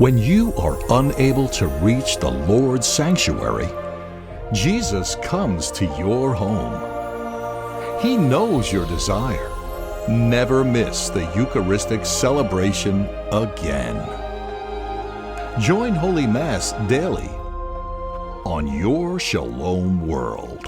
When you are unable to reach the Lord's sanctuary, Jesus comes to your home. He knows your desire. Never miss the Eucharistic celebration again. Join Holy Mass daily on your Shalom World.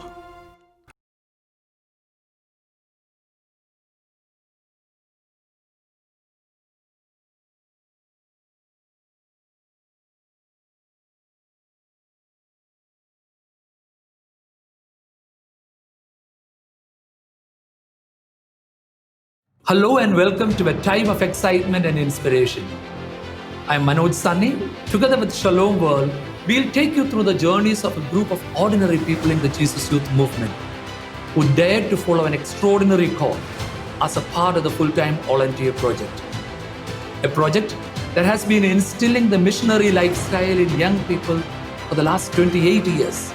Hello and welcome to a time of excitement and inspiration. I'm Manoj Sunny. Together with Shalom World, we'll take you through the journeys of a group of ordinary people in the Jesus Youth Movement who dared to follow an extraordinary call as a part of the full-time volunteer project. A project that has been instilling the missionary lifestyle in young people for the last 28 years.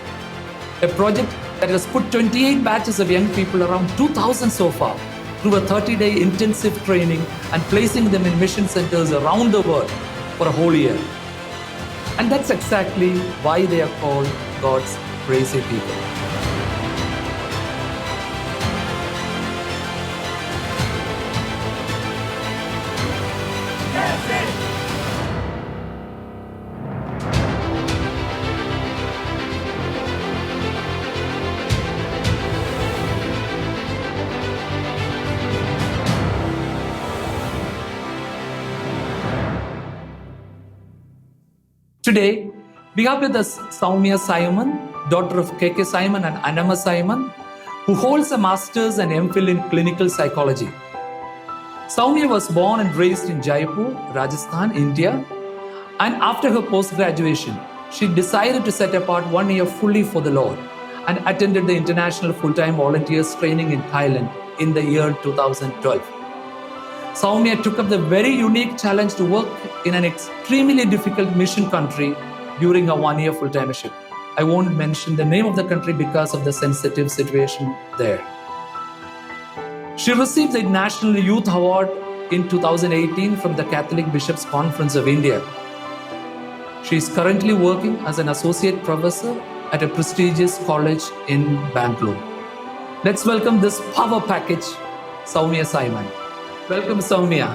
A project that has put 28 batches of young people, around 2,000 so far, through a 30-day intensive training and placing them in mission centers around the world for a whole year. And that's exactly why they are called God's crazy people. Today, we have with us Soumya Simon, daughter of K.K. Simon and Anama Simon, who holds a master's and MPhil in clinical psychology. Soumya was born and raised in Jaipur, Rajasthan, India, and after her post-graduation, she decided to set apart 1 year fully for the Lord and attended the International Full-Time Volunteers Training in Thailand in the year 2012. Soumya took up the very unique challenge to work in an extremely difficult mission country during a 1 year full-timership. I won't mention the name of the country because of the sensitive situation there. She received the National Youth Award in 2018 from the Catholic Bishops' Conference of India. She is currently working as an associate professor at a prestigious college in Bangalore. Let's welcome this power package, Soumya Simon. Welcome, Soumya.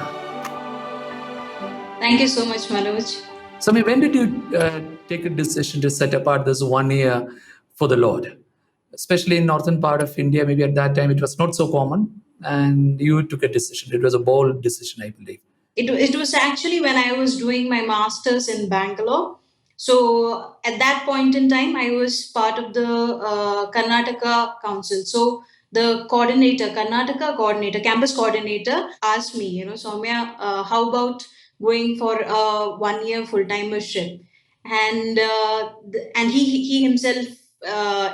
Thank you so much, Manoj. Soumya, when did you take a decision to set apart this 1 year for the Lord? Especially in northern part of India, maybe at that time it was not so common, and you took a decision. It was a bold decision, I believe. It was actually when I was doing my master's in Bangalore. So at that point in time, I was part of the Karnataka Council. So the Karnataka coordinator, campus coordinator asked me, Soumya, how about going for a 1 year full-timership? And he himself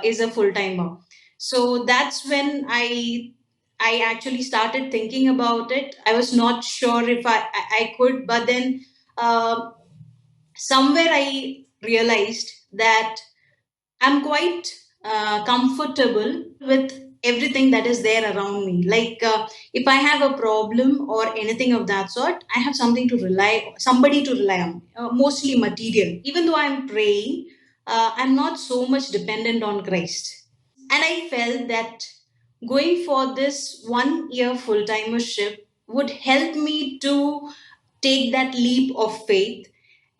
is a full-timer. So that's when I actually started thinking about it. I was not sure if I could, but then somewhere I realized that I'm quite comfortable with everything that is there around me. Like if I have a problem or anything of that sort, I have somebody to rely on, mostly material. Even though I'm praying, I'm not so much dependent on Christ. And I felt that going for this 1 year full-timership would help me to take that leap of faith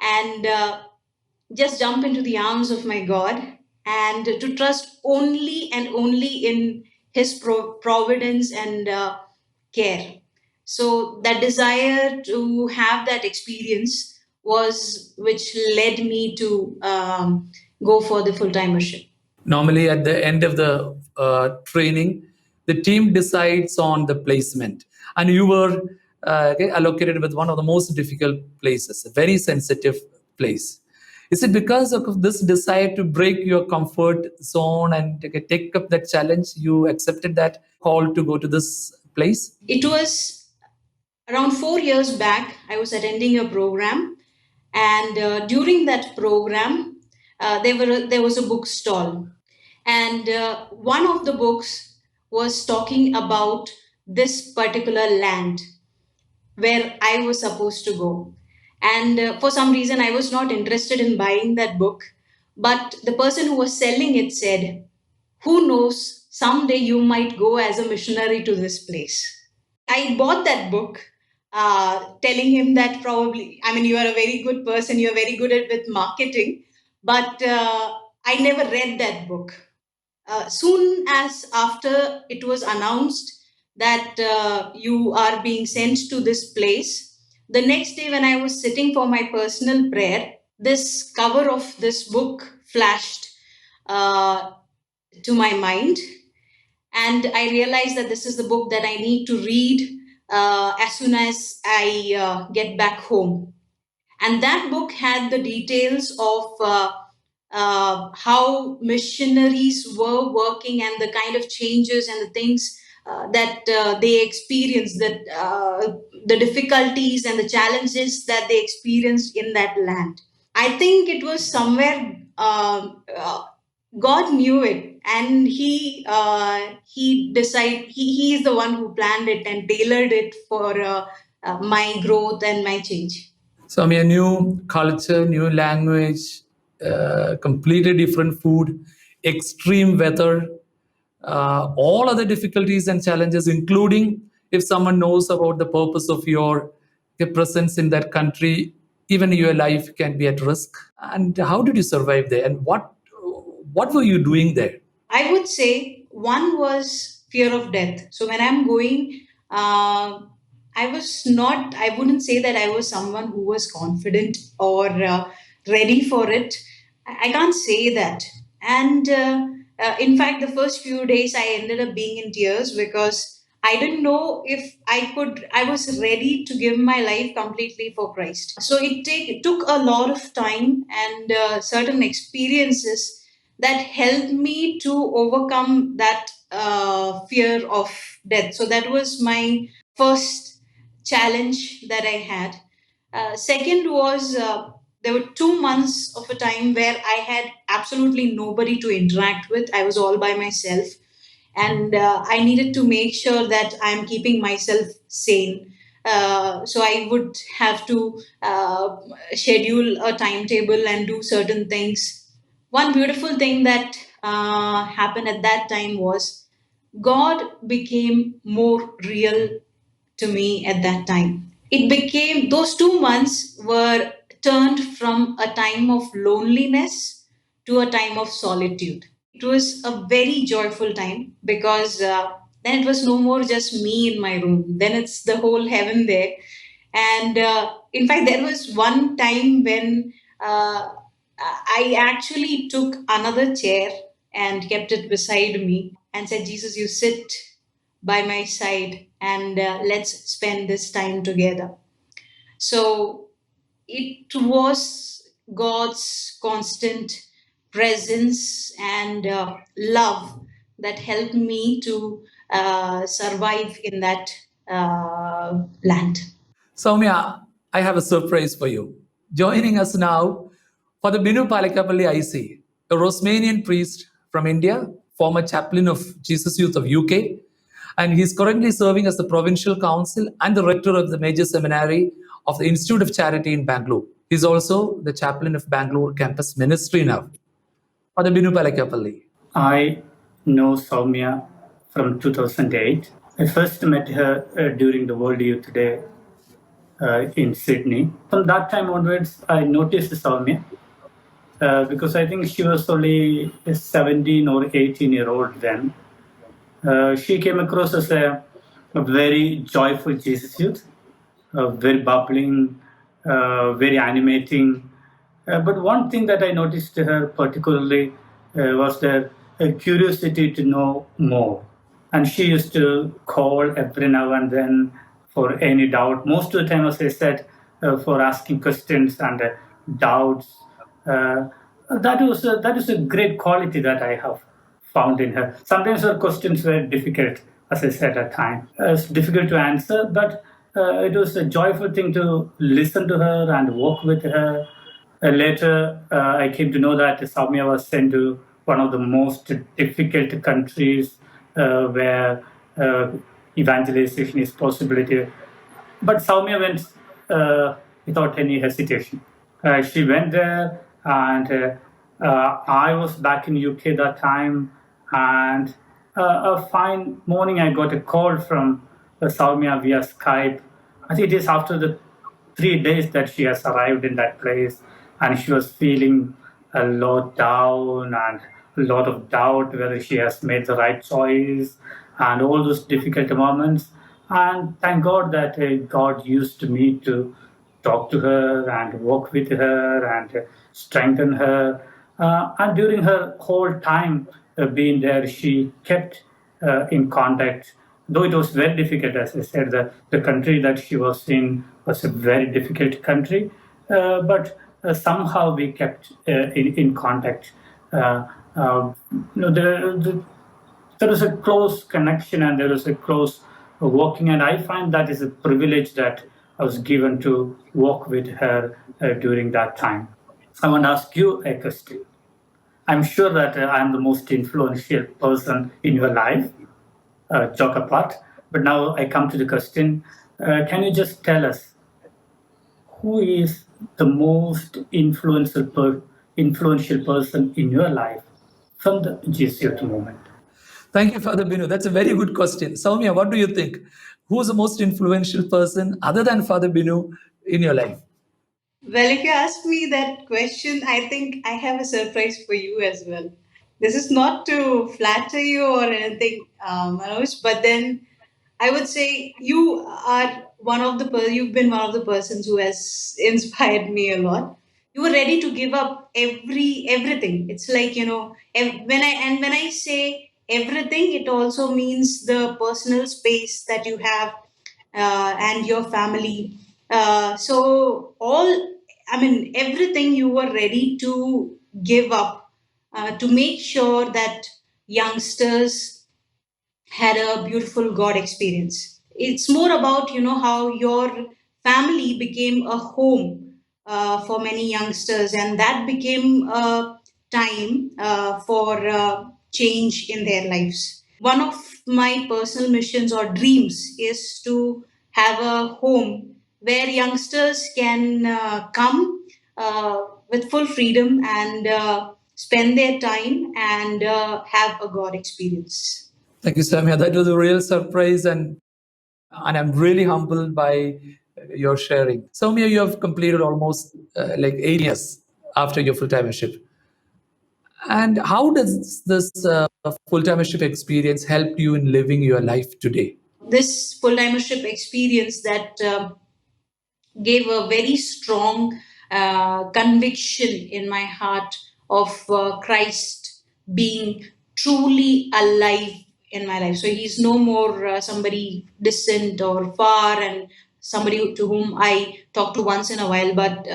and just jump into the arms of my God and to trust only and only in His providence and care. So that desire to have that experience was which led me to go for the full-timership. Normally, at the end of the training, the team decides on the placement. And you were allocated with one of the most difficult places, a very sensitive place. Is it because of this desire to break your comfort zone and take up that challenge, you accepted that call to go to this place? It was around 4 years back. I was attending a program, and during that program, there was a book stall, and one of the books was talking about this particular land where I was supposed to go. And for some reason, I was not interested in buying that book. But the person who was selling it said, "Who knows, someday you might go as a missionary to this place." I bought that book, telling him that probably, I mean, you are a very good person, you're very good at with marketing, but I never read that book. Soon as after it was announced that you are being sent to this place, the next day when I was sitting for my personal prayer, this cover of this book flashed uh, to my mind, and I realized that this is the book that I need to read as soon as I get back home. And that book had the details of how missionaries were working and the kind of changes and the things that they experienced, that the difficulties and the challenges that they experienced in that land. I think it was somewhere God knew it, and he decided he is the one who planned it and tailored it for my growth and my change. So, I mean, a new culture, new language, completely different food, extreme weather, all other difficulties and challenges, including if someone knows about the purpose of your presence in that country, even your life can be at risk. And how did you survive there? And what were you doing there? I would say one was fear of death. So when I'm going, I wouldn't say that I was someone who was confident or ready for it. I can't say that. And in fact, the first few days I ended up being in tears because I didn't know if I was ready to give my life completely for Christ. So it took a lot of time and certain experiences that helped me to overcome that fear of death. So that was my first challenge that I had. Second was there were 2 months of a time where I had absolutely nobody to interact with. I was all by myself, and I needed to make sure that I'm keeping myself sane. So I would have to schedule a timetable and do certain things. One beautiful thing that happened at that time was God became more real to me at that time. It became, those 2 months were turned from a time of loneliness to a time of solitude. It was a very joyful time because then it was no more just me in my room. Then it's the whole heaven there. And in fact, there was one time when I actually took another chair and kept it beside me and said, "Jesus, you sit by my side and let's spend this time together." So it was God's constant presence and love that helped me to survive in that land. Soumya, I have a surprise for you. Joining us now for the Binu Palakapalli IC, a Rosmanian priest from India, former chaplain of Jesus Youth of UK, and he is currently serving as the provincial council and the rector of the major seminary of the Institute of Charity in Bangalore. He is also the chaplain of Bangalore campus ministry now. For the Binu Palakapalli. I know Soumya from 2008. I first met her during the World Youth Day in Sydney. From that time onwards, I noticed Soumya because I think she was only 17 or 18-year-old then. She came across as a very joyful Jesus youth, very bubbling, very animating. But one thing that I noticed to her particularly was the curiosity to know more. And she used to call every now and then for any doubt. Most of the time, as I said, for asking questions and doubts. That is a great quality that I have found in her. Sometimes her questions were difficult, as I said at times. It's difficult to answer, but it was a joyful thing to listen to her and walk with her. Later, I came to know that Samia was sent to one of the most difficult countries where evangelization is possibility. But Soumya went without any hesitation. She went there, and I was back in UK that time, and a fine morning I got a call from Soumya via Skype. I think it is after the 3 days that she has arrived in that place, and she was feeling a lot down and a lot of doubt whether she has made the right choice and all those difficult moments. And thank God that God used me to talk to her and walk with her and strengthen her. And during her whole time being there, she kept in contact. Though it was very difficult, as I said, the country that she was in was a very difficult country, but somehow we kept in contact. There is a close connection and there is a close walking, and I find that is a privilege that I was given to walk with her during that time. I want to ask you a question. I'm sure that I'm the most influential person in your life, joke apart. But now I come to the question. Can you just tell us who is the most influential person in your life from the Jesuit movement? Thank you, Father Binu. That's a very good question. Soumya, what do you think? Who's the most influential person other than Father Binu in your life? Well, if you ask me that question, I think I have a surprise for you as well. This is not to flatter you or anything, Manoj, but then I would say you are you've been one of the persons who has inspired me a lot. You were ready to give up everything. It's like, when I say everything, it also means the personal space that you have and your family. So everything you were ready to give up to make sure that youngsters had a beautiful God experience. It's more about, how your family became a home for many youngsters, and that became a time for change in their lives. One of my personal missions or dreams is to have a home where youngsters can come with full freedom and spend their time and have a God experience. Thank you, Samia. That was a real surprise, and I'm really humbled by your sharing. Soumya, you have completed almost like 8 years after your full-timership. And how does this full-timership experience help you in living your life today? This full timership experience that gave a very strong conviction in my heart of Christ being truly alive in my life. So he's no more somebody distant or far and somebody to whom I talk to once in a while, but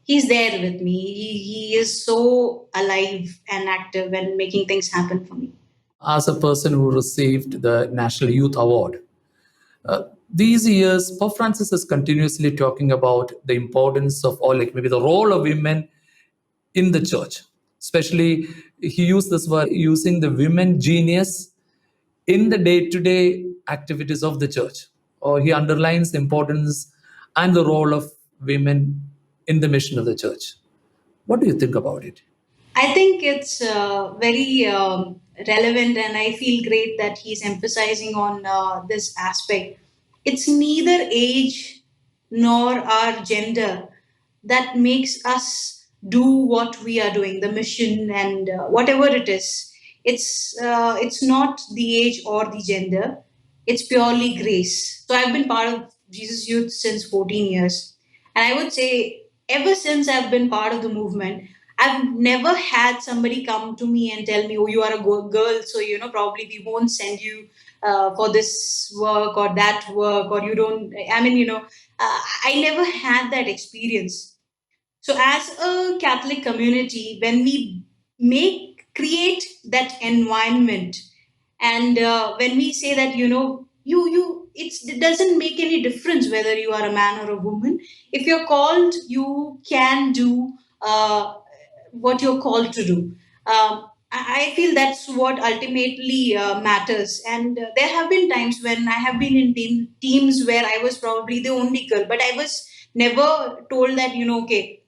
he's there with me. He is so alive and active and making things happen for me. As a person who received the National Youth Award, these years, Pope Francis is continuously talking about the importance of, or like maybe the role of women in the church. Especially, he used this word, using the women genius in the day-to-day activities of the church. Or he underlines the importance and the role of women in the mission of the church. What do you think about it? I think it's very relevant, and I feel great that he's emphasizing on this aspect. It's neither age nor our gender that makes us do what we are doing, the mission and whatever it is. It's not the age or the gender. It's purely grace. So I've been part of Jesus Youth since 14 years, and I would say ever since I've been part of the movement, I've never had somebody come to me and tell me, "Oh, you are a girl, so probably we won't send you for this work or that work, or you don't." I never had that experience. So, as a Catholic community, when we create that environment, and when we say that it doesn't make any difference whether you are a man or a woman. If you're called, you can do what you're called to do. I feel that's what ultimately matters. And there have been times when I have been in teams where I was probably the only girl, but I was never told that, okay,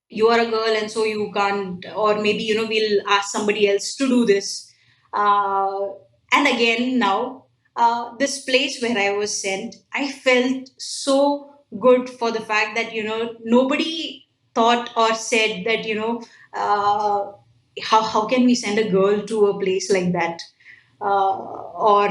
you are a girl and so you can't, or maybe, we'll ask somebody else to do this. Uh, and again, now, this place where I was sent, I felt so good for the fact that, nobody thought or said that, how can we send a girl to a place like that? No,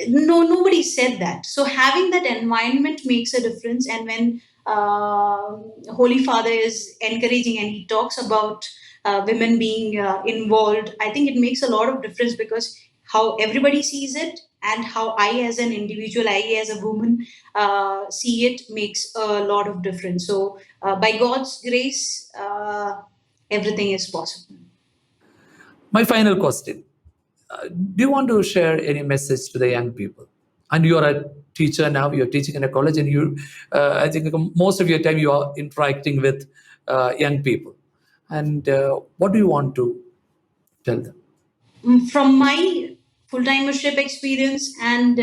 nobody said that. So having that environment makes a difference. And when Holy Father is encouraging and he talks about women being involved, I think it makes a lot of difference, because how everybody sees it and how I as an individual, I as a woman see it makes a lot of difference. So by God's grace, everything is possible. My final question. Do you want to share any message to the young people? And you are a teacher now, you're teaching in a college, and I think most of your time you are interacting with young people. And what do you want to tell them? From my full-timership experience and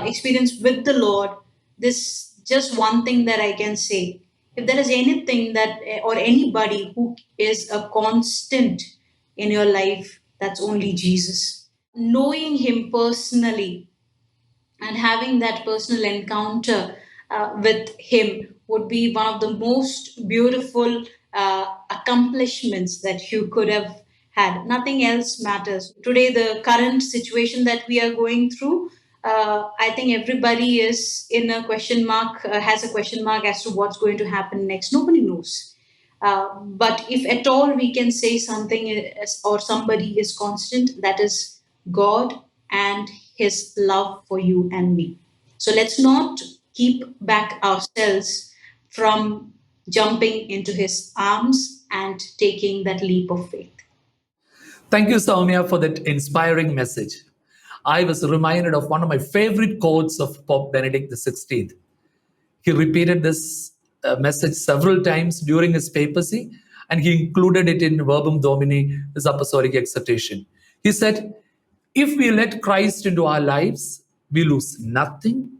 experience with the Lord, this just one thing that I can say. If there is anything that, or anybody who is a constant in your life, that's only Jesus. Knowing Him personally and having that personal encounter with him would be one of the most beautiful accomplishments that you could have had. Nothing else matters. Today, the current situation that we are going through, I think everybody is in a question mark, has a question mark as to what's going to happen next. Nobody knows. But if at all we can say something or somebody is constant, that is God and His love for you and me. So let's not keep back ourselves from jumping into His arms and taking that leap of faith. Thank you, Soumya, for that inspiring message. I was reminded of one of my favorite quotes of Pope Benedict XVI. He repeated this message several times during his papacy, and he included it in Verbum Domini, his apostolic exhortation. He said, if we let Christ into our lives, we lose nothing,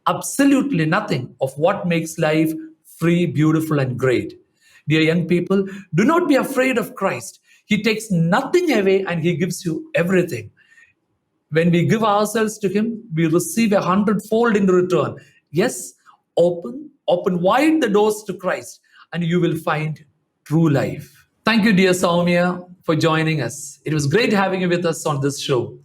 absolutely nothing of what makes life free, beautiful, and great. Dear young people, do not be afraid of Christ. He takes nothing away and He gives you everything. When we give ourselves to Him, we receive 100-fold in return. Yes, open wide the doors to Christ, and you will find true life. Thank you, dear Soumya, for joining us. It was great having you with us on this show.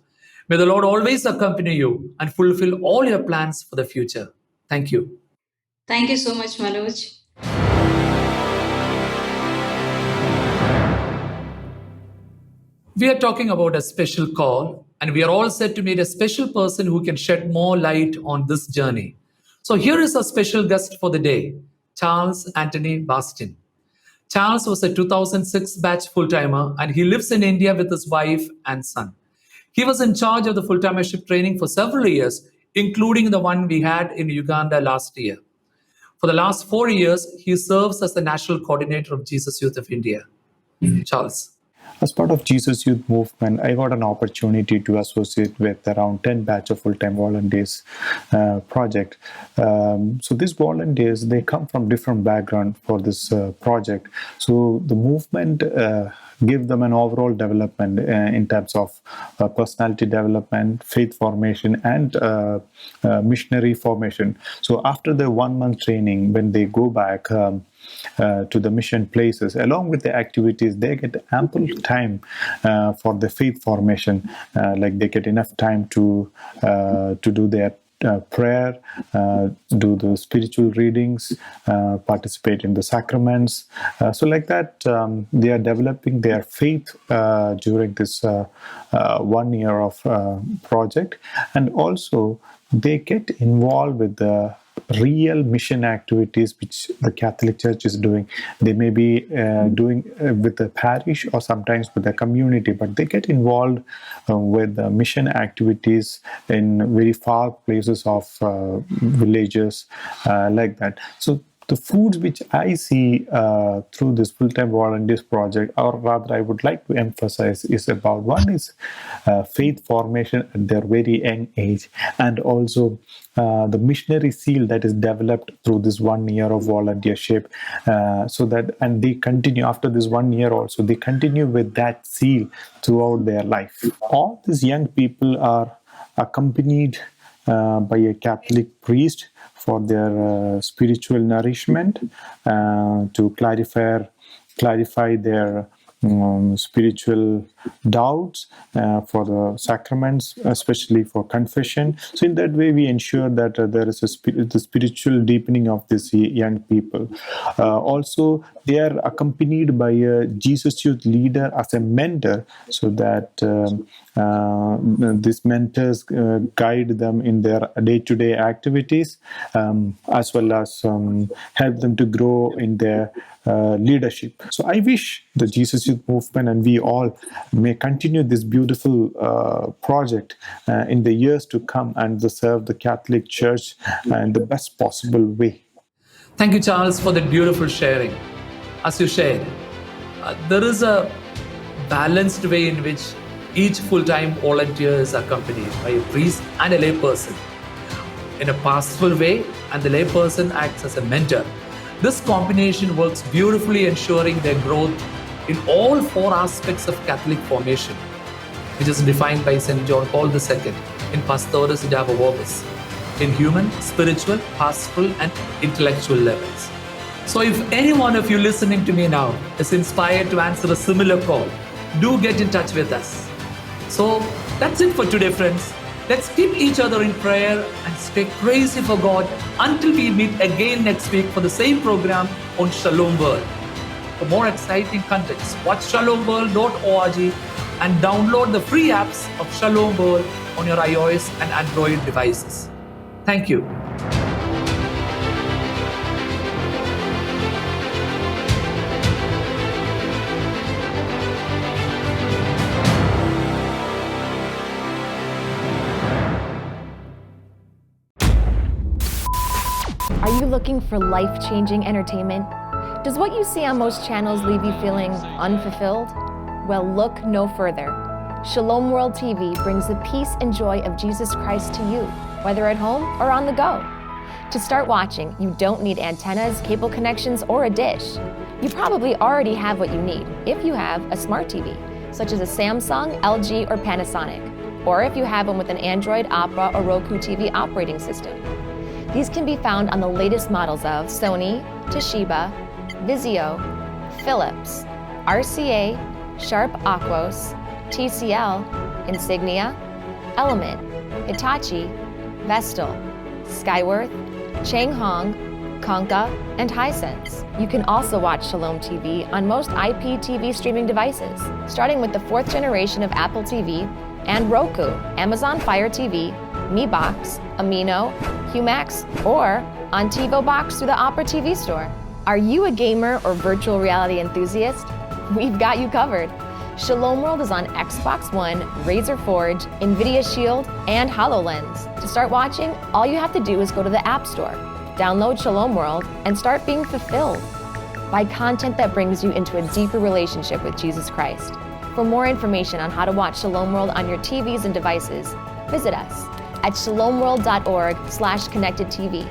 May the Lord always accompany you and fulfill all your plans for the future. Thank you. Thank you so much, Manoj. We are talking about a special call, and we are all set to meet a special person who can shed more light on this journey. So here is a special guest for the day, Charles Anthony Bastin. Charles was a 2006 batch full-timer, and he lives in India with his wife and son. He was in charge of the full-timership training for several years, including the one we had in Uganda last year. For the last 4 years, he serves as the national coordinator of Jesus Youth of India. Charles. As part of Jesus Youth Movement, I got an opportunity to associate with around 10 batch of full-time volunteers project. So these volunteers, they come from different background for this project. So the movement give them an overall development in terms of personality development, faith formation, and missionary formation. So after the 1 month training, when they go back to the mission places, along with the activities, they get ample time for the faith formation. Like they get enough time to do their prayer, do the spiritual readings, participate in the sacraments. So like that, they are developing their faith during this 1 year of project. And also they get involved with the real mission activities which the Catholic Church is doing. They may be doing with the parish or sometimes with the community, but they get involved with the mission activities in very far places of villages like that. So the fruits which I see through this full-time volunteers project, or rather I would like to emphasize, is about one is faith formation at their very young age, and also the missionary seal that is developed through this 1 year of volunteership, so that, and they continue after this 1 year also, they continue with that seal throughout their life. All these young people are accompanied by a Catholic priest for their spiritual nourishment, to clarify their spiritual doubts, for the sacraments, especially for confession. So in that way, we ensure that there is the spiritual deepening of these young people. Also, they are accompanied by a Jesus Youth leader as a mentor, so that these mentors guide them in their day-to-day activities, as well as help them to grow in their leadership. So I wish the Jesus Youth Movement and we all may continue this beautiful project in the years to come, and to serve the Catholic Church in the best possible way. Thank you, Charles, for that beautiful sharing. As you shared, there is a balanced way in which each full-time volunteer is accompanied by a priest and a layperson in a pastoral way, and the layperson acts as a mentor. This combination works beautifully, ensuring their growth in all 4 aspects of Catholic formation, which is defined by St. John Paul II in Pastores Davo Orbis, in human, spiritual, pastoral, and intellectual levels. So if any one of you listening to me now is inspired to answer a similar call, do get in touch with us. So that's it for today, friends. Let's keep each other in prayer and stay crazy for God until we meet again next week for the same program on Shalom World. For more exciting contents, watch shalomworld.org and download the free apps of Shalom World on your iOS and Android devices. Thank you. Are you looking for life-changing entertainment? Does what you see on most channels leave you feeling unfulfilled? Well, look no further. Shalom World TV brings the peace and joy of Jesus Christ to you, whether at home or on the go. To start watching, you don't need antennas, cable connections, or a dish. You probably already have what you need if you have a smart TV, such as a Samsung, LG, or Panasonic, or if you have one with an Android, Opera, or Roku TV operating system. These can be found on the latest models of Sony, Toshiba, Vizio, Philips, RCA, Sharp Aquos, TCL, Insignia, Element, Hitachi, Vestal, Skyworth, Changhong, Konka, and Hisense. You can also watch Shalom TV on most IPTV streaming devices, starting with the 4th generation of Apple TV and Roku, Amazon Fire TV, Mi Box, Amino, Humax, or on TiVo Box through the Opera TV store. Are you a gamer or virtual reality enthusiast? We've got you covered. Shalom World is on Xbox One, Razer Forge, Nvidia Shield, and HoloLens. To start watching, all you have to do is go to the App Store, download Shalom World, and start being fulfilled by content that brings you into a deeper relationship with Jesus Christ. For more information on how to watch Shalom World on your TVs and devices, visit us at shalomworld.org/connectedtv.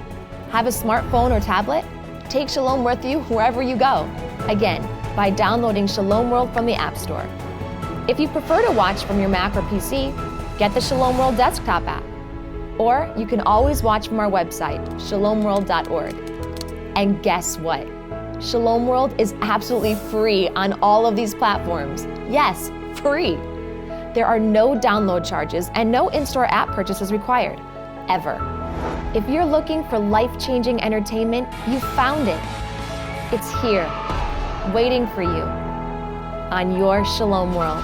Have a smartphone or tablet? Take Shalom with you wherever you go. Again, by downloading Shalom World from the App Store. If you prefer to watch from your Mac or PC, get the Shalom World desktop app. Or you can always watch from our website, shalomworld.org. And guess what? Shalom World is absolutely free on all of these platforms. Yes, free. There are no download charges and no in-store app purchases required, ever. If you're looking for life-changing entertainment, you found it. It's here, waiting for you on your Shalom World.